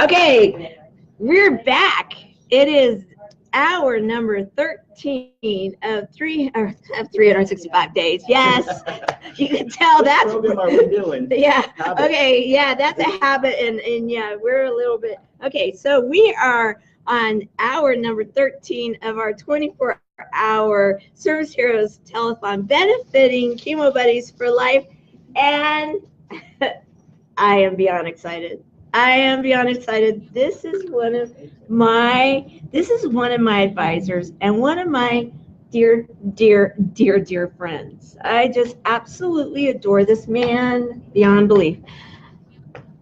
Okay, we're back. It is hour number 13 of 365 days. Yes, you can tell that's. What program are we doing? Yeah. Habit. Okay. Yeah, that's a habit, and yeah, we're a little bit. Okay, so we are on hour number 13 of our 24-hour Service Heroes Telethon, benefiting Chemo Buddies for Life, and I am beyond excited. I am beyond excited. This is one of my advisors and one of my dear friends. I just absolutely adore this man beyond belief.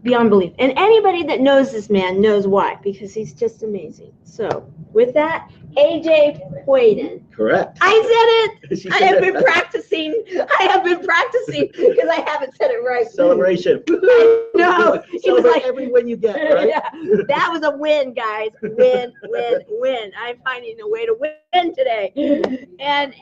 Beyond belief. And anybody that knows this man knows why, because he's just amazing. So with that, AJ Puedan. Correct. I said it. She I said have it. been practicing. I have been practicing because I haven't said it right. Celebration. No, he was Celebrate like, every win you get, right? Yeah, that was a win, guys. Win. I'm finding a way to win today. And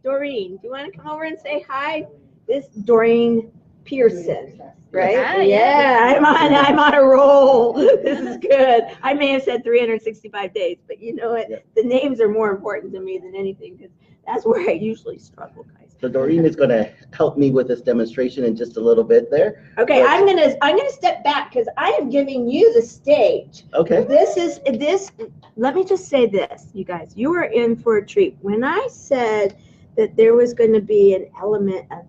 Doreen, do you want to come over and say hi? This Doreen Pearson. Right? Yeah, I'm on a roll. This is good. I may have said 365 days, but you know what? Yeah. The names are more important to me than anything, because that's where I usually struggle, guys. So Doreen is going to help me with this demonstration in just a little bit there. Okay, I'm gonna step back because I am giving you the stage. Okay. Let me just say this, you guys. You are in for a treat. When I said that there was going to be an element of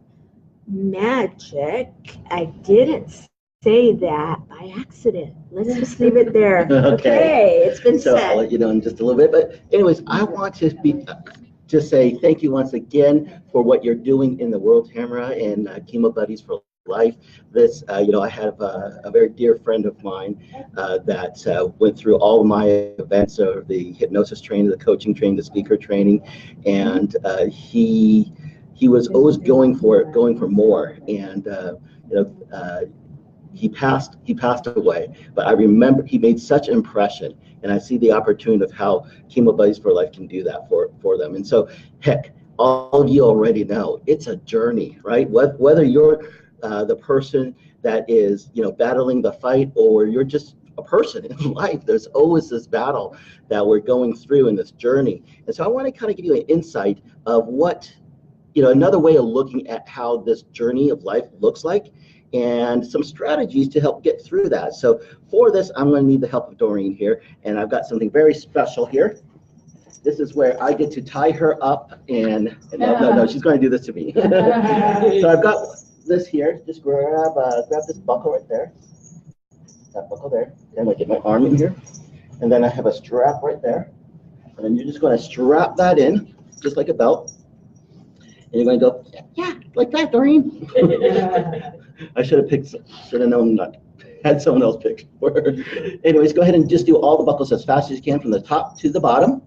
magic, I didn't say that by accident. Let's just leave it there. Okay, it's been So said. I'll let you know in just a little bit. But anyways, I want to just say thank you once again for what you're doing in the world, Tamara, and Chemo Buddies for Life. This, I have a very dear friend of mine that went through all of my events, the hypnosis training, the coaching training, the speaker training, and he was always going for more, and he passed away. But I remember he made such an impression, and I see the opportunity of how Chemo Buddies for Life can do that for them. And so, heck, all of you already know it's a journey, right? Whether you're the person that is battling the fight, or you're just a person in life, there's always this battle that we're going through in this journey. And so I want to kind of give you an insight of what another way of looking at how this journey of life looks like, and some strategies to help get through that. So for this, I'm going to need the help of Doreen here, and I've got something very special here. This is where I get to tie her up, and no, she's going to do this to me. So I've got this here. Just grab this buckle right there. That buckle there. And I get my arm in here, and then I have a strap right there, and then you're just going to strap that in, just like a belt. And you're going to go, yeah, like that, Doreen. I should have known not had someone else pick for her. Anyways, go ahead and just do all the buckles as fast as you can from the top to the bottom.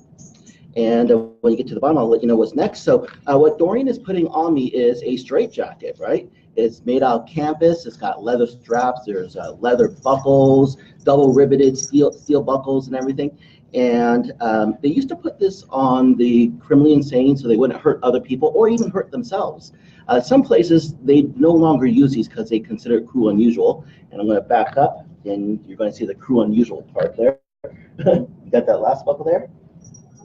And when you get to the bottom, I'll let you know what's next. So what Doreen is putting on me is a straitjacket, right? It's made out of canvas. It's got leather straps. There's leather buckles, double riveted steel buckles and everything. And they used to put this on the criminally insane so they wouldn't hurt other people or even hurt themselves. Some places, they no longer use these because they consider it cruel and unusual. And I'm going to back up, and you're going to see the cruel and unusual part there. You got that last buckle there?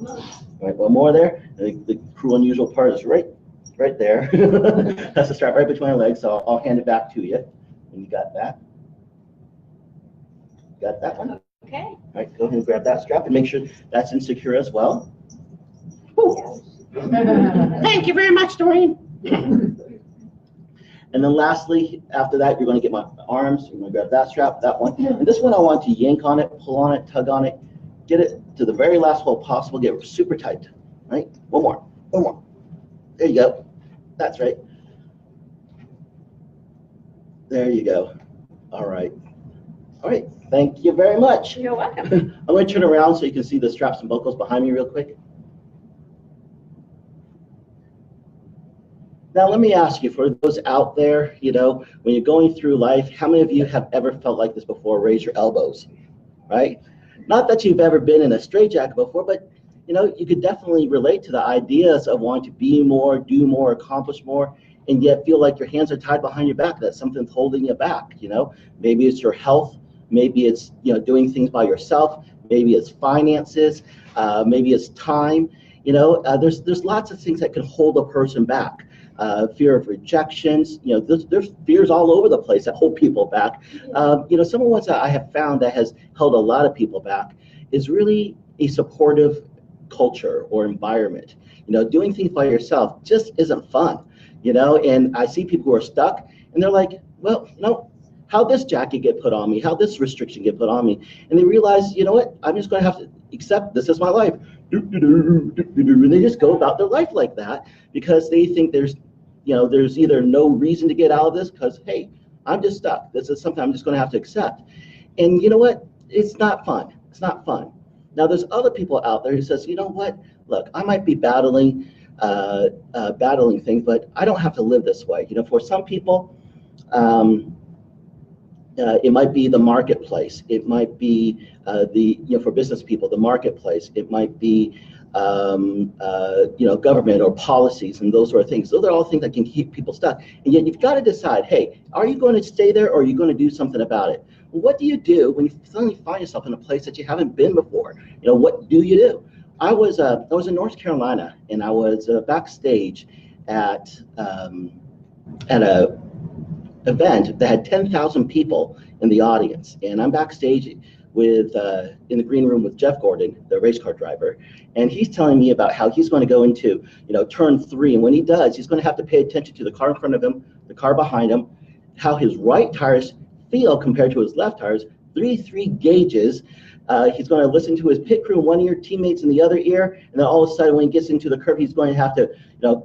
All right, one more there. The cruel and unusual part is right there. That's the strap right between my legs, so I'll hand it back to you. And you got that? Got that one? Okay. All right, go ahead and grab that strap and make sure that's insecure as well. Thank you very much, Doreen. And then lastly, after that, you're going to get my arms. You're going to grab that strap, that one. And this one, I want to yank on it, pull on it, tug on it, get it to the very last hole possible, get it super tight. Right? One more. There you go. That's right. There you go. All right. Thank you very much. You're welcome. I'm going to turn around so you can see the straps and buckles behind me real quick. Now, let me ask you, for those out there, when you're going through life, how many of you have ever felt like this before? Raise your elbows, right? Not that you've ever been in a straitjacket before, but you could definitely relate to the ideas of wanting to be more, do more, accomplish more, and yet feel like your hands are tied behind your back, that something's holding you back. Maybe it's your health, maybe it's doing things by yourself, maybe it's finances, maybe it's time. There's lots of things that can hold a person back. Fear of rejections, there's fears all over the place that hold people back. Some of the ones that I have found that has held a lot of people back is really a supportive culture or environment. Doing things by yourself just isn't fun, and I see people who are stuck and they're like, well, how'd this jacket get put on me? How'd this restriction get put on me? And they realize, what, I'm just going to have to accept this is my life. And they just go about their life like that because they think there's either no reason to get out of this because, hey, I'm just stuck. This is something I'm just going to have to accept. And you know what? It's not fun. It's not fun. Now, there's other people out there who says, you know what? Look, I might be battling things, but I don't have to live this way. For some people, it might be the marketplace. It might be for business people, the marketplace. It might be government or policies and those sort of things. Those are all things that can keep people stuck. And yet you've got to decide, hey, are you going to stay there or are you going to do something about it? Well, what do you do when you suddenly find yourself in a place that you haven't been before? What do you do? I was in North Carolina and I was backstage at a event that had 10,000 people in the audience, and I'm backstage with in the green room with Jeff Gordon, the race car driver, and he's telling me about how he's going to go into turn 3, and when he does, he's going to have to pay attention to the car in front of him, the car behind him, how his right tires feel compared to his left tires, 3 gauges. He's going to listen to his pit crew in one ear, teammates in the other ear, and then all of a sudden when he gets into the curve, he's going to have to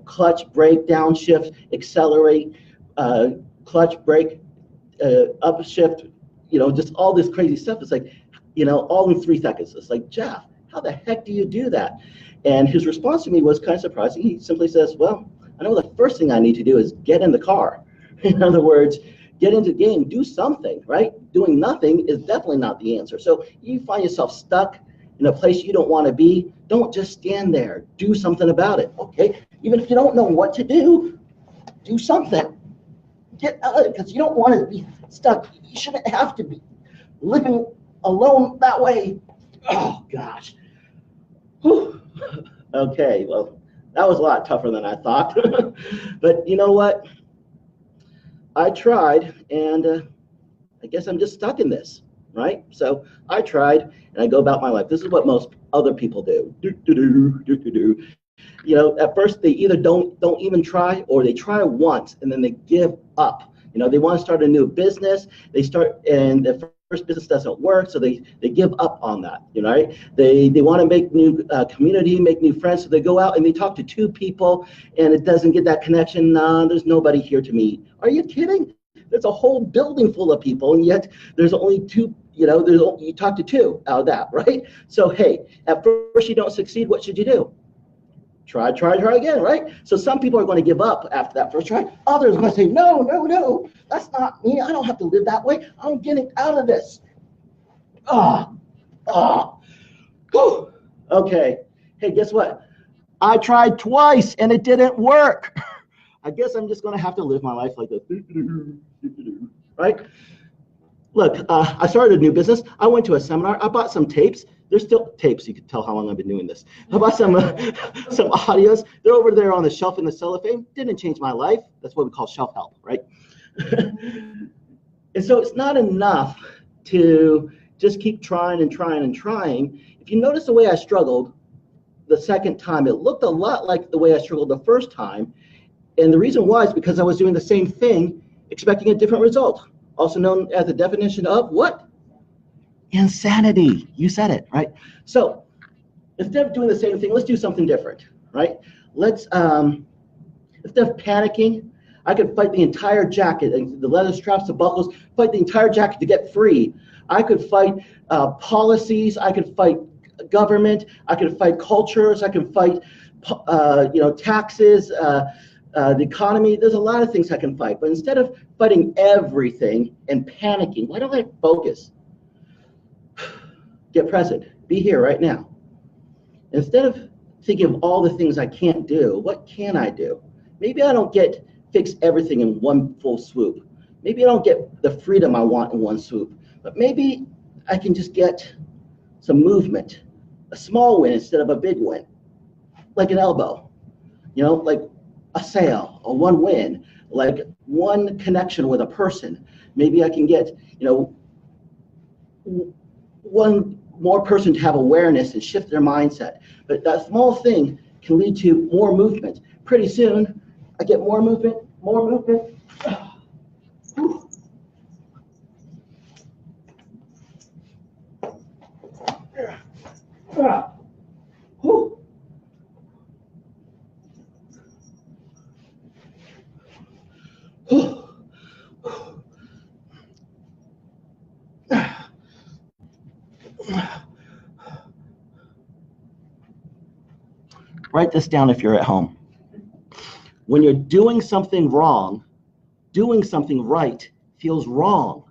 clutch, brake, downshift, accelerate, clutch, brake, upshift, just all this crazy stuff. It's like, all in 3 seconds. It's like, Jeff, how the heck do you do that? And his response to me was kind of surprising. He simply says, well, I know the first thing I need to do is get in the car. In other words, get into the game, do something, right? Doing nothing is definitely not the answer. So you find yourself stuck in a place you don't want to be, don't just stand there. Do something about it, okay? Even if you don't know what to do something. Get out of it, because you don't want to be stuck. You shouldn't have to be living alone that way. Oh, gosh. Whew. Okay, well, that was a lot tougher than I thought. But you know what? I tried, and I guess I'm just stuck in this, right? So I tried, and I go about my life. This is what most other people do. At first they either don't even try, or they try once and then they give up. They want to start a new business. They start and the first business doesn't work, so they give up on that. Right? They want to make new community, make new friends, so they go out and they talk to 2 people, and it doesn't get that connection. There's nobody here to meet. Are you kidding? There's a whole building full of people, and yet there's only 2. You talk to 2 out of that, right? So hey, at first you don't succeed. What should you do? Try again, right? So some people are going to give up after that first try. Others are going to say, no, that's not me. I don't have to live that way. I'm getting out of this. Okay. Hey, guess what? I tried twice and it didn't work. I guess I'm just going to have to live my life like this, right? Look, I started a new business. I went to a seminar. I bought some tapes. There's still tapes. You can tell how long I've been doing this. I bought some audios. They're over there on the shelf in the cellophane. Didn't change my life. That's what we call shelf help, right? And so it's not enough to just keep trying and trying and trying. If you notice the way I struggled the second time, it looked a lot like the way I struggled the first time. And the reason why is because I was doing the same thing, expecting a different result. Also known as the definition of what? Insanity. You said it, right? So instead of doing the same thing, let's do something different, right? Let's, instead of panicking, I could fight the entire jacket, and the leather straps, the buckles, fight the entire jacket to get free. I could fight policies. I could fight government. I could fight cultures. I could fight, taxes, the economy. There's a lot of things I can fight. But instead of fighting everything and panicking, why don't I focus? Get present. Be here right now. Instead of thinking of all the things I can't do, what can I do? Maybe I don't fix everything in one full swoop. Maybe I don't get the freedom I want in one swoop. but maybe I can just get some movement, a small win instead of a big win, like an elbow, like a sale, or one win, like one connection with a person. Maybe I can get, one more person to have awareness and shift their mindset. But that small thing can lead to more movement. Pretty soon, I get more movement, more movement. Write this down if you're at home. When you're doing something wrong, doing something right feels wrong.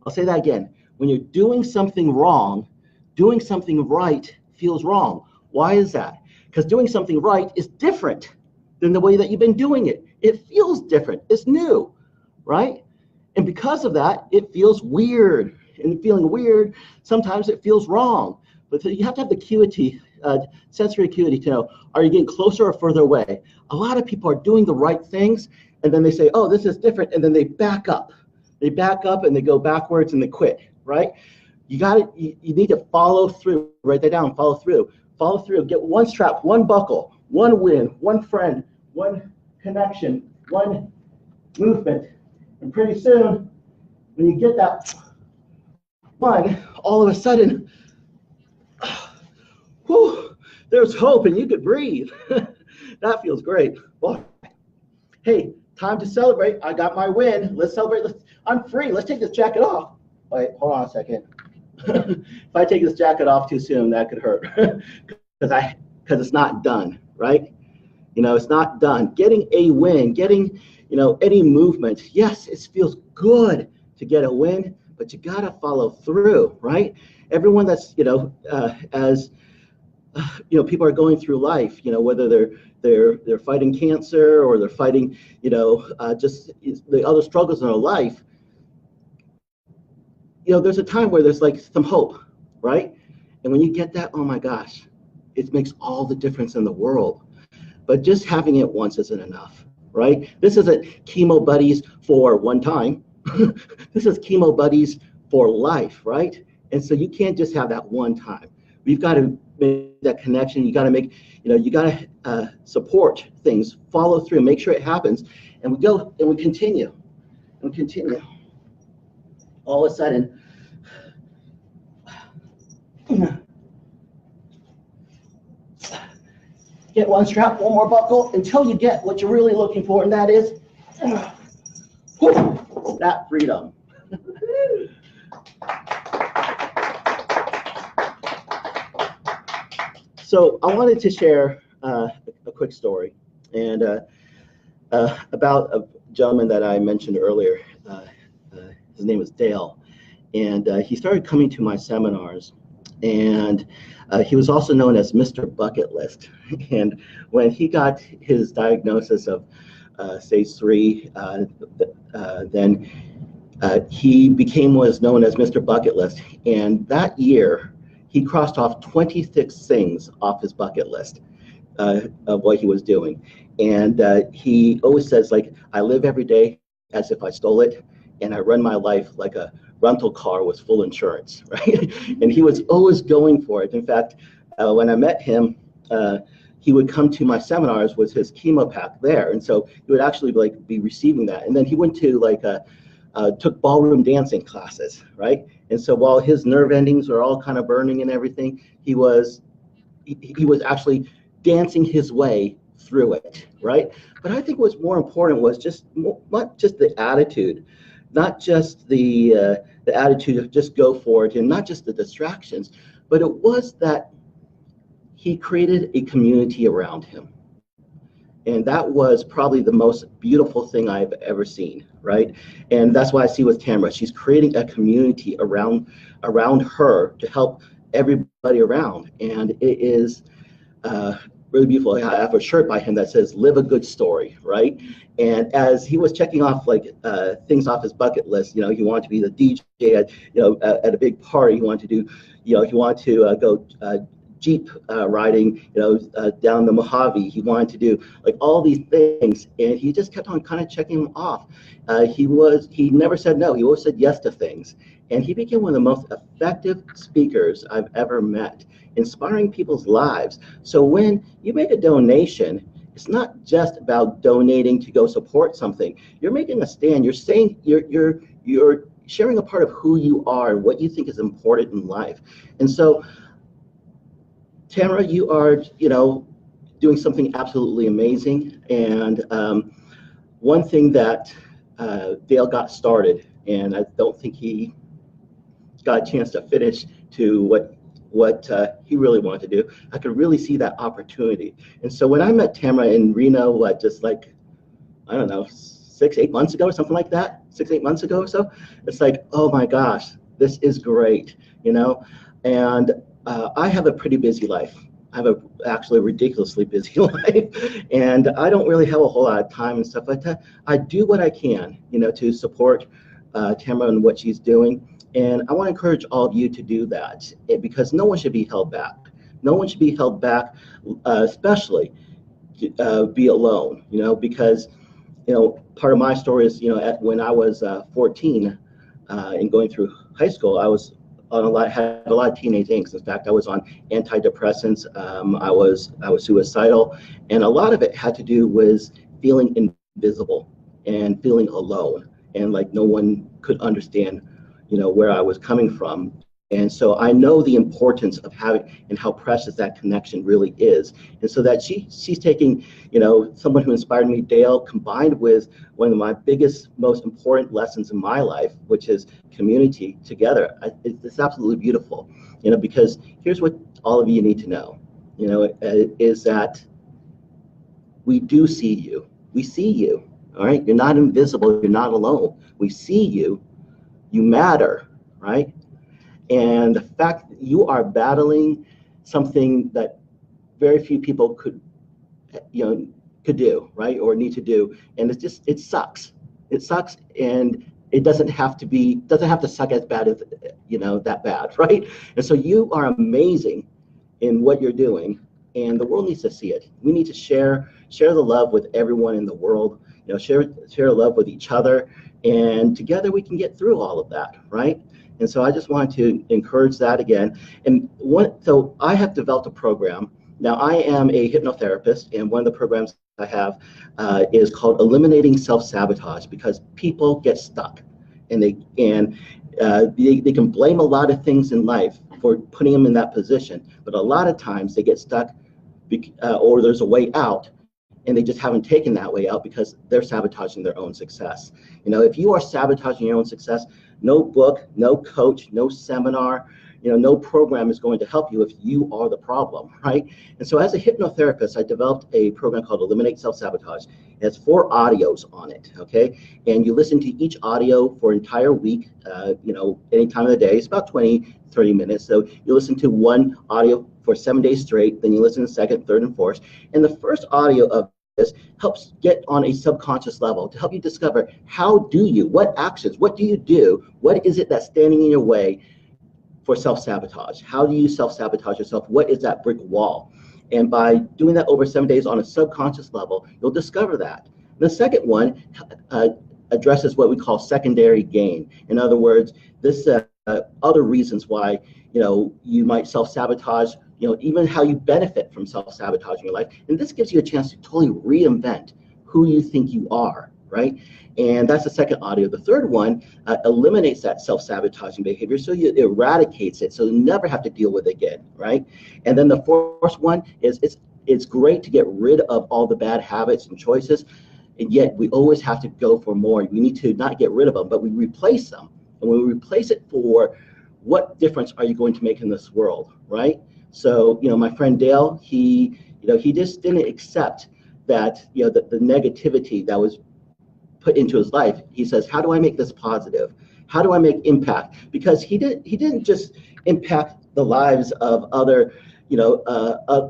I'll say that again. When you're doing something wrong, doing something right feels wrong. Why is that? Because doing something right is different than the way that you've been doing it. It feels different. It's new, right? And because of that, it feels weird. And feeling weird, sometimes it feels wrong. But you have to have the acuity, sensory acuity to know, are you getting closer or further away? A lot of people are doing the right things, and then they say, oh, this is different, and then they back up. They back up and they go backwards and they quit, right? You need to follow through. Write that down, follow through. Follow through, get one strap, one buckle, one win, one friend, one connection, one movement. And pretty soon, when you get that one, all of a sudden, whew, there's hope and you could breathe. That feels great. Well, hey, time to celebrate. I got my win. Let's celebrate. I'm free. Let's take this jacket off. Wait, hold on a second. If I take this jacket off too soon, that could hurt. Because it's not done, right? It's not done. Getting a win, getting, any movement. Yes, it feels good to get a win, but you gotta follow through, right? Everyone that's, as people are going through life, whether they're fighting cancer or they're fighting, just the other struggles in their life. There's a time where there's like some hope, right? And when you get that, oh my gosh, it makes all the difference in the world. But just having it once isn't enough, right? This isn't Chemo Buddies for one time. This is Chemo Buddies for life, right? And so you can't just have that one time. We've got to make that connection. You got to make, you got to support things, follow through, make sure it happens. And we go and we continue and continue. All of a sudden, get one strap, one more buckle until you get what you're really looking for, and that is that freedom. So I wanted to share a quick story and about a gentleman that I mentioned earlier. His name is Dale, and he started coming to my seminars, and he was also known as Mr. Bucket List. And when he got his diagnosis of stage 3, then he became what is known as Mr. Bucket List. And that year, he crossed off 26 things off his bucket list of what he was doing. And he always says, like, I live every day as if I stole it, and I run my life like a rental car with full insurance, right? And he was always going for it. In fact, when I met him, he would come to my seminars with his chemo pack there, and so he would actually be receiving that. And then he went to took ballroom dancing classes, right? And so while his nerve endings were all kind of burning and everything, he was actually dancing his way through it, right? But I think what's more important was not just the attitude, not just the attitude of just go for it, and not just the distractions, but it was that he created a community around him. And that was probably the most beautiful thing I've ever seen, right? And that's why I see with Tamara, she's creating a community around her to help everybody around. And it is really beautiful. I have a shirt by him that says "Live a Good Story," right? And as he was checking off like things off his bucket list, you know, he wanted to be the DJ at, you know, at a big party. He wanted to do, you know, he wanted to go Jeep riding, you know, down the Mojave. He wanted to do like all these things, and he just kept on kind of checking them off. He never said no. He always said yes to things, and he became one of the most effective speakers I've ever met, inspiring people's lives. So when you make a donation, it's not just about donating to go support something. You're making a stand. You're saying you're sharing a part of who you are and what you think is important in life. And so, Tamara, you are, you know, doing something absolutely amazing. And one thing that Dale got started, and I don't think he got a chance to finish to what he really wanted to do. I could really see that opportunity. And so when I met Tamara in Reno, just like, I don't know, 6-8 months ago or something like that, 6-8 months ago or so, it's like, oh my gosh, this is great, you know? And I have a pretty busy life. I have actually a ridiculously busy life, and I don't really have a whole lot of time and stuff like that. I do what I can, you know, to support Tamara and what she's doing. And I want to encourage all of you to do that, because no one should be held back. No one should be held back, especially be alone, you know, because, you know, part of my story is, you know, when I was 14 and going through high school, I was had a lot of teenage angst. In fact, I was on antidepressants. I was suicidal, and a lot of it had to do with feeling invisible and feeling alone, and like no one could understand, you know, where I was coming from. And so I know the importance of having and how precious that connection really is. And so that she's taking, you know, someone who inspired me, Dale, combined with one of my biggest, most important lessons in my life, which is community together. It's absolutely beautiful, you know, because here's what all of you need to know, you know, is that we do see you. We see you, all right? You're not invisible. You're not alone. We see you. You matter, right? And the fact that you are battling something that very few people could do, right, or need to do, and it's just, it sucks. It sucks, and it doesn't have to suck as bad as, you know, that bad, right? And so you are amazing in what you're doing, and the world needs to see it. We need to share the love with everyone in the world. You know, share love with each other, and together we can get through all of that, right? And so I just wanted to encourage that again. And so I have developed a program. Now I am a hypnotherapist, and one of the programs I have is called Eliminating Self-Sabotage, because people get stuck, and they can blame a lot of things in life for putting them in that position. But a lot of times they get stuck, or there's a way out, and they just haven't taken that way out because they're sabotaging their own success. You know, if you are sabotaging your own success, no book, no coach, no seminar, you know, no program is going to help you if you are the problem, right? And so as a hypnotherapist, I developed a program called Eliminate Self-Sabotage. It has 4 audios on it, okay? And you listen to each audio for an entire week, you know, any time of the day. It's about 20, 30 minutes. So you listen to one audio for 7 days straight, then you listen to the second, third, and fourth. And the first audio of this helps get on a subconscious level to help you discover what actions, what do you do, what is it that's standing in your way for self-sabotage? How do you self-sabotage yourself? What is that brick wall? And by doing that over 7 days on a subconscious level, you'll discover that. The second one addresses what we call secondary gain. In other words, this other reasons why, you know, you might self-sabotage, you know, even how you benefit from self-sabotaging your life. And this gives you a chance to totally reinvent who you think you are, right? And that's the second audio. The third one eliminates that self-sabotaging behavior, so it eradicates it, so you never have to deal with it again, right? And then the fourth one is it's great to get rid of all the bad habits and choices, and yet we always have to go for more. We need to not get rid of them, but we replace them. And when we replace it for what difference are you going to make in this world, right? So, you know, my friend Dale, he just didn't accept that, you know, the negativity that was put into his life. He says, how do I make this positive? How do I make impact? Because he didn't just impact the lives of other, you know,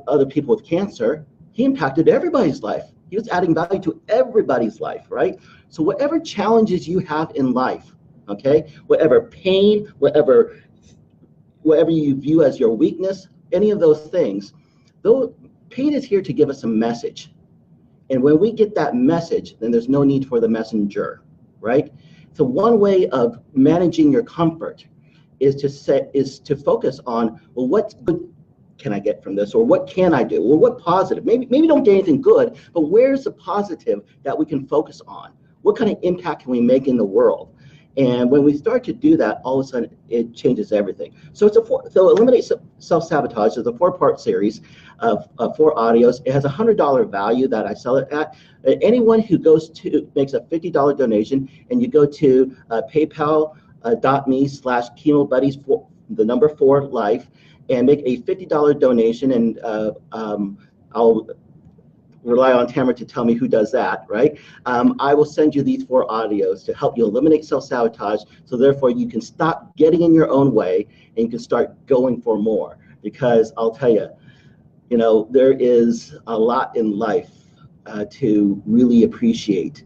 other people with cancer. he impacted everybody's life. He was adding value to everybody's life, right? So whatever challenges you have in life, okay, whatever pain, whatever you view as your weakness, any of those things, though pain is here to give us a message. And when we get that message, then there's no need for the messenger, right? So one way of managing your comfort is to focus on, well, what good can I get from this? Or what can I do? Well, what positive? Maybe don't get anything good, but where's the positive that we can focus on? What kind of impact can we make in the world? And when we start to do that, all of a sudden it changes everything. So Eliminate Self-Sabotage is a 4-part series of 4 audios. It has a $100 value that I sell it at. Anyone who makes a $50 donation, and you go to paypal.me/Chemo Buddies, the number 4 life, and make a $50 donation, and I'll rely on Tamara to tell me who does that, right? I will send you these 4 audios to help you eliminate self-sabotage, so therefore you can stop getting in your own way and you can start going for more. Because I'll tell you, there is a lot in life to really appreciate.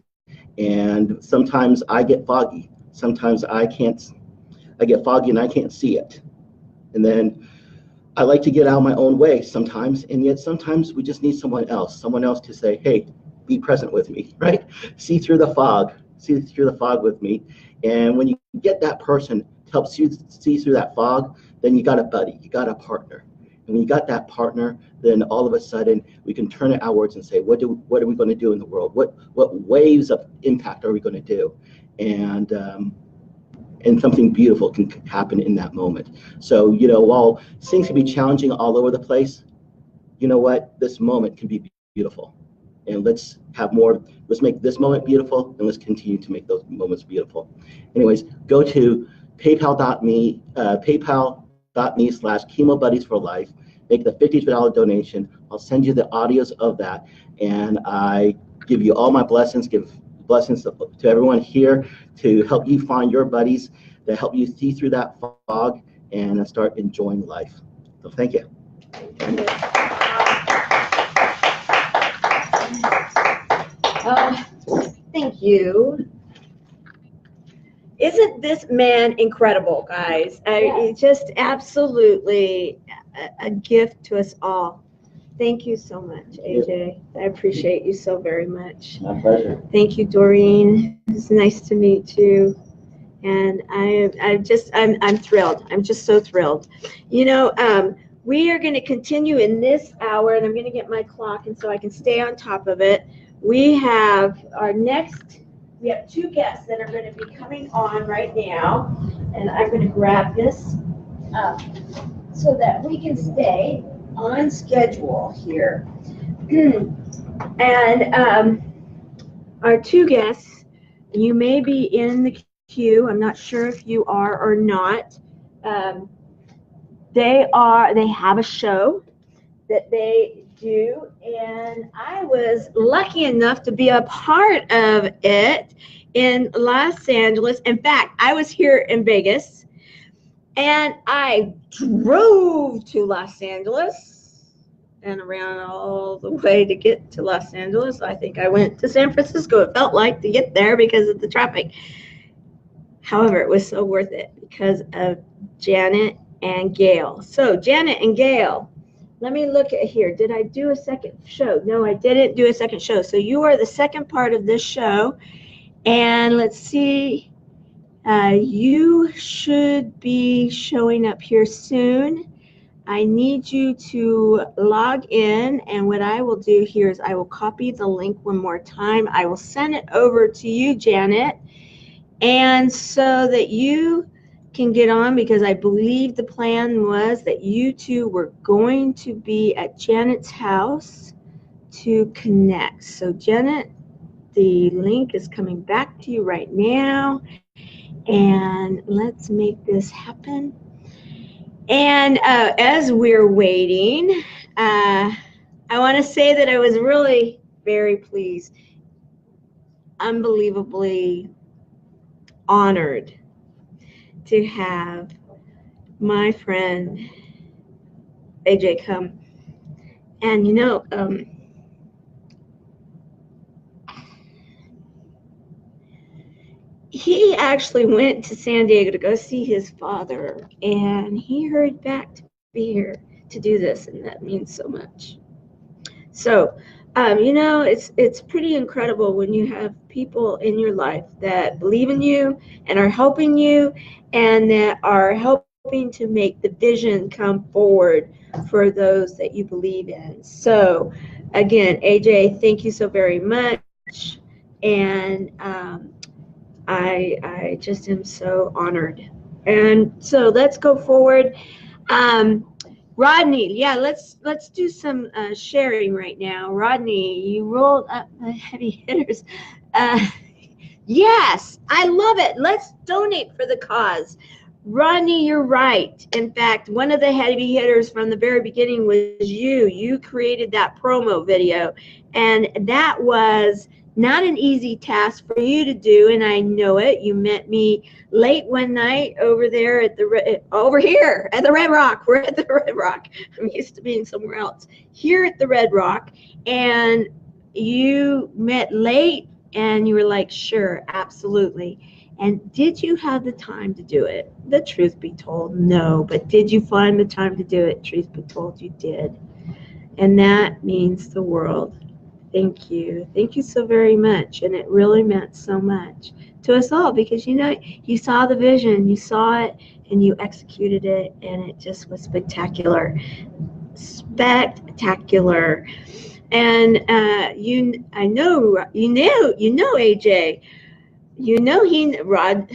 And sometimes I get foggy. Sometimes I get foggy and I can't see it. And then I like to get out of my own way sometimes, and yet sometimes we just need someone else to say, hey, be present with me, right? See through the fog with me. And when you get that person to help you see through that fog, then you got a buddy, you got a partner. And when you got that partner, then all of a sudden we can turn it outwards and say, what are we going to do in the world? What waves of impact are we going to do? And something beautiful can happen in that moment. So, while things can be challenging all over the place, you know what? This moment can be beautiful. And let's make this moment beautiful, and let's continue to make those moments beautiful. Anyways, go to paypal.me/Chemo Buddies for life, make the $50 donation. I'll send you the audios of that, and I give you all my blessings, give blessings to everyone here to help you find your buddies, to help you see through that fog and start enjoying life. So thank you. Thank you. Isn't this man incredible, guys? Just absolutely a gift to us all. Thank you so much, AJ. I appreciate you so very much. My pleasure. Thank you, Doreen. It's nice to meet you. And I'm thrilled. I'm just so thrilled. We are going to continue in this hour, and I'm going to get my clock, and so I can stay on top of it. We have 2 guests that are going to be coming on right now, and I'm going to grab this so that we can stay on schedule here. And our 2 guests, you may be in the queue. I'm not sure if you are or not. They have a show that they do, and I was lucky enough to be a part of it in Los Angeles. In fact, I was here in Vegas, and I drove to Los Angeles and around all the way to get to Los Angeles. I think I went to San Francisco, it felt like, to get there because of the traffic. However, it was so worth it because of Janet and Gail. So Janet and Gail, let me look at here. Did I do a second show? No, I didn't do a second show. So you are the second part of this show. And let's see. You should be showing up here soon. I need you to log in, and what I will do here is I will copy the link one more time. I will send it over to you, Janet, and so that you can get on, because I believe the plan was that you 2 were going to be at Janet's house to connect. So Janet, the link is coming back to you right now. And let's make this happen. And as we're waiting, I want to say that I was really very pleased, unbelievably honored to have my friend AJ come. And he actually went to San Diego to go see his father, and he hurried back to be here to do this, and that means so much. So, it's pretty incredible when you have people in your life that believe in you and are helping you, and that are helping to make the vision come forward for those that you believe in. So, again, AJ, thank you so very much, and I just am so honored. And so let's go forward. Rodney, yeah, let's do some sharing right now. Rodney, you rolled up the heavy hitters. Yes, I love it. Let's donate for the cause. Rodney, you're right. In fact, one of the heavy hitters from the very beginning was you. You created that promo video, and that was not an easy task for you to do, and I know it. You met me late one night over there at over here at the Red Rock. We're at the Red Rock. I'm used to being somewhere else. Here at the Red Rock, and you met late, and you were like, sure, absolutely. And did you have the time to do it? The truth be told, no. But did you find the time to do it? Truth be told, you did. And that means the world. Thank you. Thank you so very much. And it really meant so much to us all, because you saw the vision, you saw it, and you executed it, and it just was spectacular. Spectacular. And I know AJ. Rod,